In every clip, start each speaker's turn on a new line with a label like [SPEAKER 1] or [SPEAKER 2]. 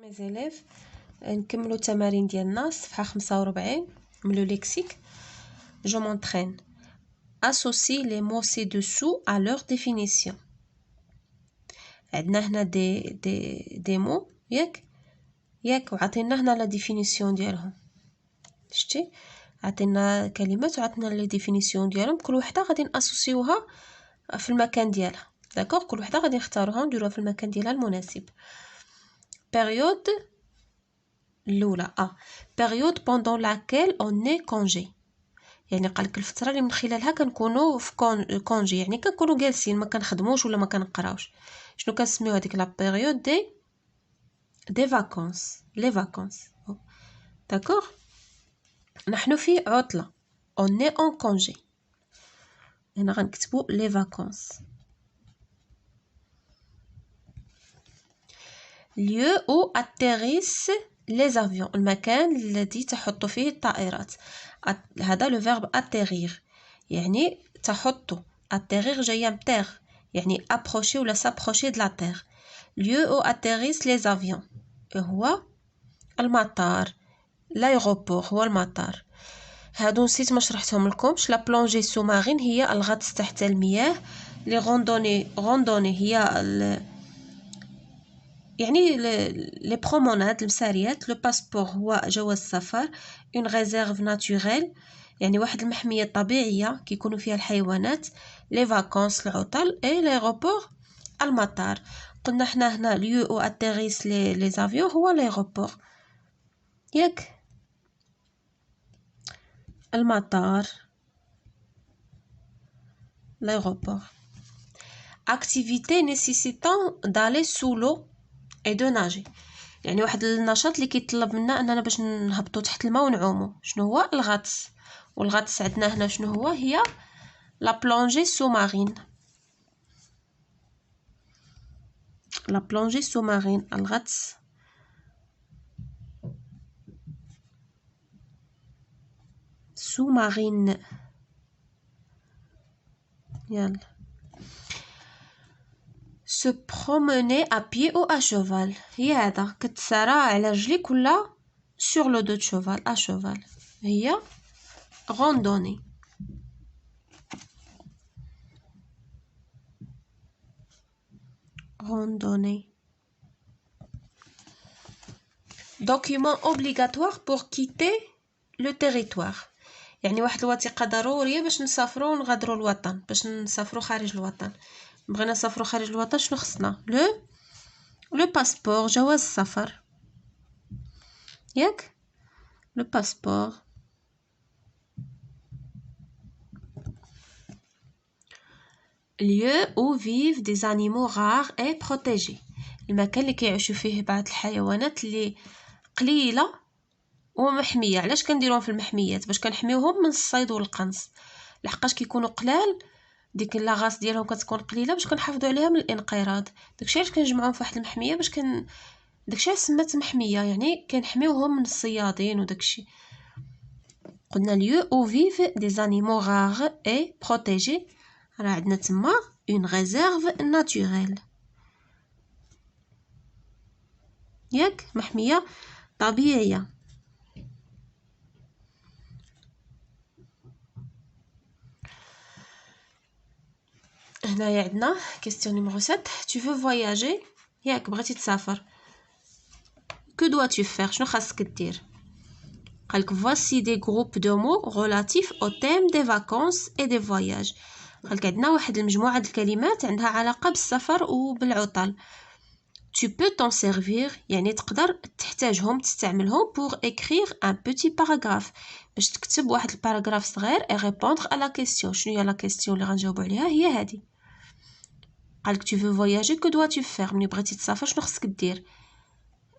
[SPEAKER 1] مي زيليف نكملوا التمارين ديالنا صفحه 45 من لو ليكسيك. جو مونطرين associe les mots ci-dessous à leur définition. عندنا هنا دي مو ياك وعطينا هنا لا ديفينيسيون ديالهم. شتي عطينا كلمات وعطينا لي ديفينيسيون ديالهم، كل وحده غادي ناسوسيوها في المكان ديالها. داكوغ، كل وحده غادي نختاروها ونديروها في المكان ديالها المناسب. بيريود الاولى période pendant laquelle on est congé، يعني قالك الفتره اللي من خلالها كنكونوا في كونجي، يعني كنكونوا جالسين ما كنخدموش ولا ما كنقراوش. شنو كنسميو هذيك لا بيريود دي فاكونس، لي فاكونس. داكوغ، نحن في عطله on est en congé، هنا غنكتبوا لي فاكونس. lieu où atterrissent les avions، المكان الذي تحط فيه الطائرات. هذا لو فيرب atterrir، يعني تحط. atterrir جايه من terre، يعني approcher ولا s'approcher de la terre. lieu où atterrissent les avions هو المطار، l'aéroport هو المطار. هادو نسيت ما شرحتهم لكمش. لا بلونجي سومارين هي الغطس تحت المياه. لي روندوني هي يعني لي بروموناد المساريات. لو باسبور هو جواز السفر. اون ريزيرف ناتوريل يعني واحد المحميه طبيعيه كيكونوا فيها الحيوانات. لي فاكونس العطل. اي ليغوبور المطار. قلنا حنا هنا ليو او اتيريس لي زافيون هو ليغوبور، ياك المطار l'aéroport. activité nécessitant d'aller sous l'eau et de nager، يعني واحد النشاط اللي كيطلب منا اننا باش نهبطوا تحت الماء ونعوموا. شنو هو الغطس؟ والغطس عندنا هنا شنو هو؟ هي لا بلونجي سومارين. لا بلونجي سومارين الغطس سومارين. يلا se promener à pied ou à cheval، هي هذا كتسارع على رجليك ولا sur le dos de cheval à cheval، هي randonnée. randonnée. document obligatoire pour quitter le territoire، يعني واحد الوثيقه ضروريه باش نسافروا ونغادروا الوطن، باش نسافروا خارج الوطن. بغينا نسافروا خارج الوطن شنو خصنا؟ لو باسبور جواز السفر، ياك لو باسبور. lieu où vivent des animaux rares et protégés، المكان اللي كيعيشوا فيه بعض الحيوانات اللي قليله ومحميه. علاش كنديروهم في المحميات؟ باش كنحميوهم من الصيد والقنص، لحقاش كيكونوا قلال ديك لاغاس ديالهم كتكون قليله، باش كنحافظوا عليها من الانقراض. داكشي علاش كنجمعوهم في واحد المحميه، باش داكشي علاش سمات محميه، يعني كنحميوهم من الصيادين وداكشي. قلنا lieu où vivent des animaux rares et protégés، راه عندنا تما une réserve naturelle، ياك محميه طبيعيه. هنايا عندنا question numéro 7. tu veux voyager، ياك بغيتي تسافر. que dois-tu faire، شنو خاصك دير؟ قالك voici des groupes de mots relatifs au thème des vacances et des voyages. قالك عندنا واحد المجموعه د الكلمات عندها علاقه بالسفر وبالعطل. tu peux t'en servir يعني تقدر تحتاجهم تستعملهم pour écrire un petit paragraphe، باش تكتب واحد الباراغراف صغير et répondre à la question. شنو هي لا كيسيون اللي غنجاوبوا عليها؟ هي هذه. قالك tu veux voyager que dois-tu faire، ملي بغيتي تسافر شنو خصك دير؟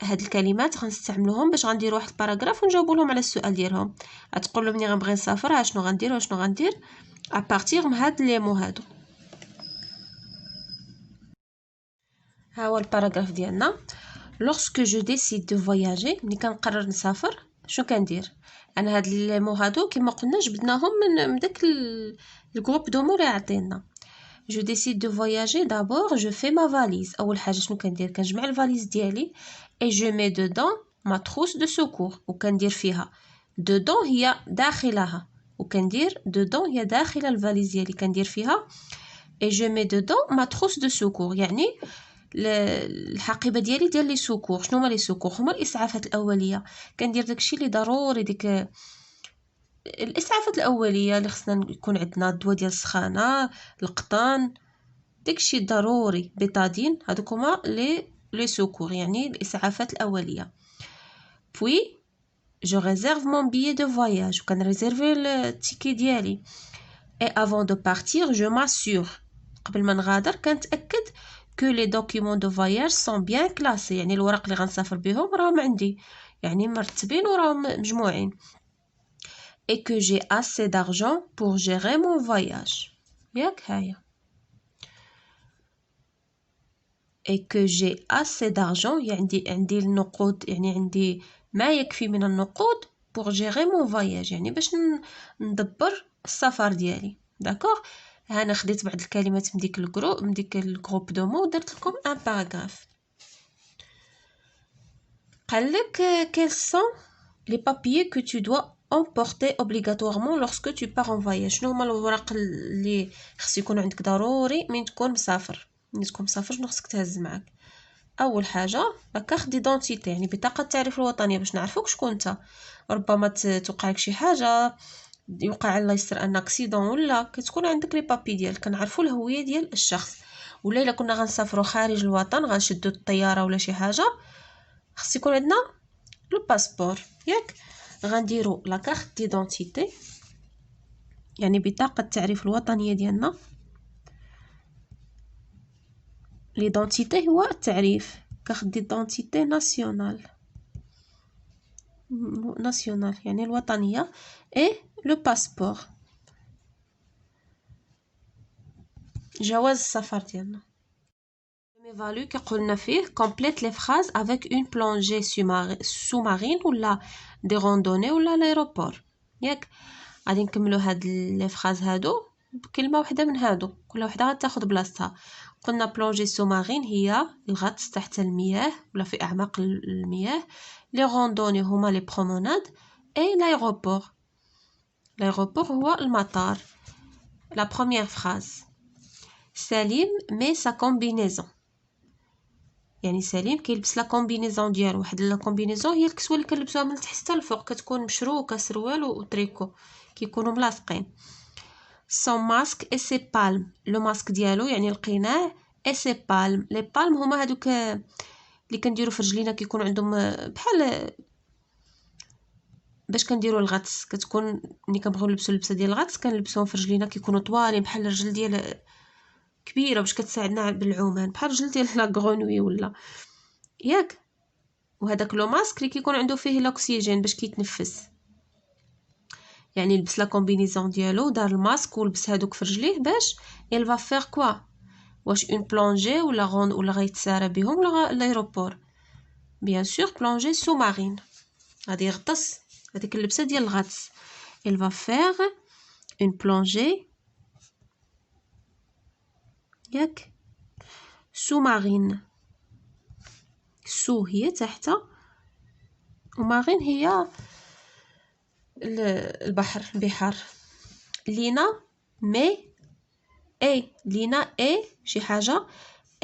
[SPEAKER 1] هاد الكلمات غنستعملوهم باش غندير واحد الباراغراف ونجاوبوا لهم على السؤال ديالهم. غتقول له ملي غنبغي نسافر شنو غندير وشنو غندير ا بارتير من هاد لي مو هادو. ها هو الباراغراف ديالنا. lorsque je décide de voyager، ملي كنقرر نسافر شنو كندير؟ انا هاد لي مو هادو كما قلنا جبدناهم من داك الجروب دومو اللي عطينا. je décide de voyager. D'abord je fais ma valise. أول حاجة شنو كندير؟ كنجمع الفاليز ديالي et je mets dedans ma trousse de secours. وكندير فيها dedans هي داخلها، وكندير dedans هي داخل الفاليز ديالي كندير فيها et je mets dedans ma trousse de secours. يعني الحقيبه ديالي ديال لي سوكور. شنو هما لي سوكور؟ هما الاسعافات الاوليه. كندير داكشي اللي ضروري، ديك الاسعافات الاوليه اللي خصنا يكون عندنا الدواء ديال السخانه، القطن، داكشي الضروري، بيتادين. هادوك هما لي سوكور يعني الاسعافات الاوليه. puis je réserve mon billet de voyage. وكنريزيرفي التيكي ديالي et avant de partir je m'assure. قبل ما نغادر كنتاكد que les documents de voyage sont bien classés. يعني الورق اللي غنسافر بهم راهم عندي، يعني مرتبين وراهم مجموعين. et que j'ai assez d'argent pour gérer mon voyage. ياك هايا. et que j'ai assez d'argent يعني عندي النقود، يعني عندي ما يكفي من النقود pour gérer mon voyage، يعني باش ندبر السفر ديالي. داكوغ. انا خديت بعض الكلمات من ديك الجروب دو مو ودرت لكم ان باراغراف. قالك quels sont les papiers que tu dois emporter obligatoirement lorsque tu pars en voyage. شنو هما الوراق اللي خص يكون عندك ضروري من تكون مسافر؟ ملي تكون مسافر شنو خصك تهز معاك؟ اول حاجه لا كارت ديدونتيتي، يعني بطاقه التعريف الوطنيه باش نعرفوك شكون انت. ربما توقع لك شي حاجه، يوقع الله يستر ان اكسيدون، ولا كتكون عندك لي بابي ديالك كنعرفوا الهويه ديال الشخص. ولا الا كنا غنسافروا خارج الوطن غنشدوا الطياره ولا شي حاجه، خص يكون عندنا لو باسبور. ياك غنديروا لا كارت ديدونتيتي يعني بطاقه التعريف الوطنيه ديالنا. ليدونتيتي هو التعريف، كارت ديدونتيتي ناسيونال يعني الوطنيه. اي لو باسبور جواز السفر ديالنا. ميفالو كيقولنا فيه complète les phrases avec une plongée sous-marine ولا دي روندوني ولا l'aéroport. ياك غادي نكملوا هاد لي فراز هادو بكلمه واحده من هادو، كل وحده غتاخذ بلاصتها. قلنا بلونجي سومارين هي الغطس تحت المياه ولا في اعماق المياه. لي روندوني هما لي بروموناد. اي لايروبور هو المطار. لا بروميير فراز سليم مي سا كومبينيزون، يعني سليم كيلبس لا كومبينيزون ديالو. واحد لا كومبينيزون هي الكسوه اللي كنلبسوها من تحت حتى الفوق، كتكون مشروكه سروال وطريكو كيكونوا ملاصقين. سون ماسك اي سي بالم، لو ماسك ديالو يعني القناع اي سي بالم. لي بالم هما هادوك اللي كنديروا في رجلينا كيكون عندهم بحال باش كنديروا الغطس. كتكون ملي كنبغيو نلبسوا اللبسه ديال الغطس كنلبسوهم في رجلينا، كيكونوا طوالين بحال الرجل ديال كبيره باش كتساعدنا بالعومان، بحال الرجل ديال لا غرونوي ولا ياك. وهذاك لو ماسك اللي كيكون عنده فيه الاكسجين باش كيتنفس، يعني لبس لا كومبينيزون ديالو دار الماسك ولبس هادوك في رجليه باش il va faire quoi؟ واش اون بلونجي ولا ولا غيتسارى بهم ولا لايروبور؟ بيان سور بلونجي سو مارين، غادي يغطس هذيك اللبسه ديال الغطس. il va faire une plongée ياك سو مارين. سو هي تحت ومارين هي البحر. لينا مي اي لينا اي شي حاجه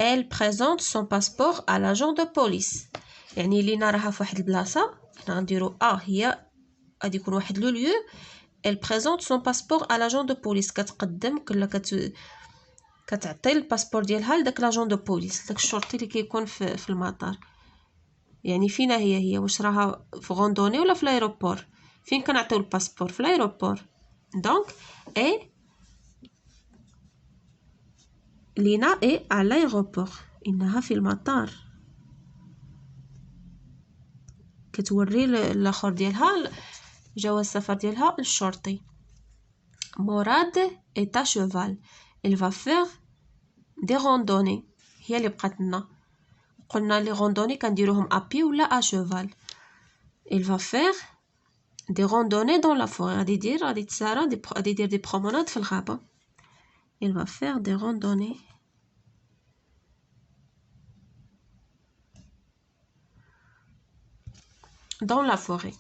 [SPEAKER 1] elle présente son passeport à l'agent de police. يعني لينا راها في واحد البلاصه، حنا غنديرو هي غادي يكون واحد لو ليو. elle présente son passeport à l'agent de police، كتقدم كلا كتعطي الباسبور ديالها لداك لاجون دو بوليس، داك الشرطي اللي كيكون في المطار. يعني فينا هي واش راها في غوندوني ولا في لايروبور؟ فين كنعطيو الباسبور؟ في لايروبور. دونك اي لينا اي على لايروبور، انها في المطار. كتوري الاخر ديالها جواز السفر ديالها للشرطي. مراد ايتا شوفال il va faire des randonnées. هي اللي بقات لنا. قلنا لي روندوني كنديروهم ابي ولا اشوفال. il va faire des randonnées dans la forêt. غادي يتسارى غادي يدير دي بروموناد في الغابه. il va faire des randonnées dans la forêt.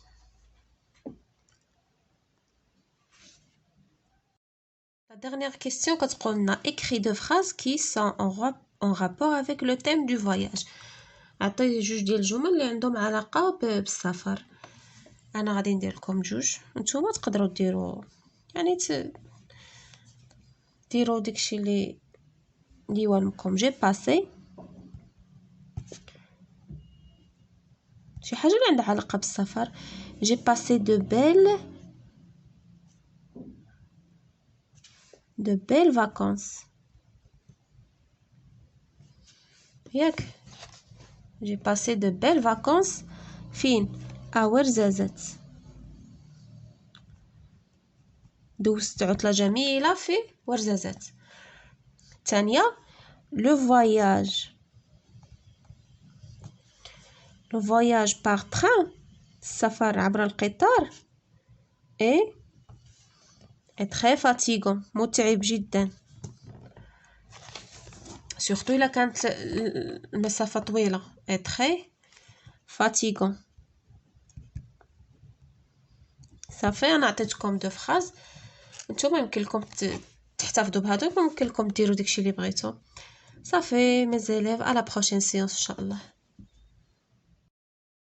[SPEAKER 1] La dernière question, quand on a écrit deux phrases qui sont en rapport avec le thème du voyage. عطيت جوج ديال الجمل اللي عندهم علاقة بالسفر. انا غادي ندير لكم جوج نتوما تقدروا ديروا يعني ديروا داكشي اللي يوالمكم. جي باسي شي حاجه اللي عندها علاقه بالسفر. جي باسي دو بيل فاكونس ياك. جي باسي دو بيل فاكونس فين؟ ورزازات. دوزت عطلة جميلة في ورزازات. الثانية لو voyage par train السفر عبر القطار est très fatigant متعب جدا surtout إلا كانت المسافة طويلة. est très fatigant. صافي انا عطيتكم دو فراز نتوما يمكن لكم تحتفظوا بهذوك ويمكن لكم ديروا داكشي اللي بغيتو. صافي مي زيليف على بروشين سيونس ان شاء الله.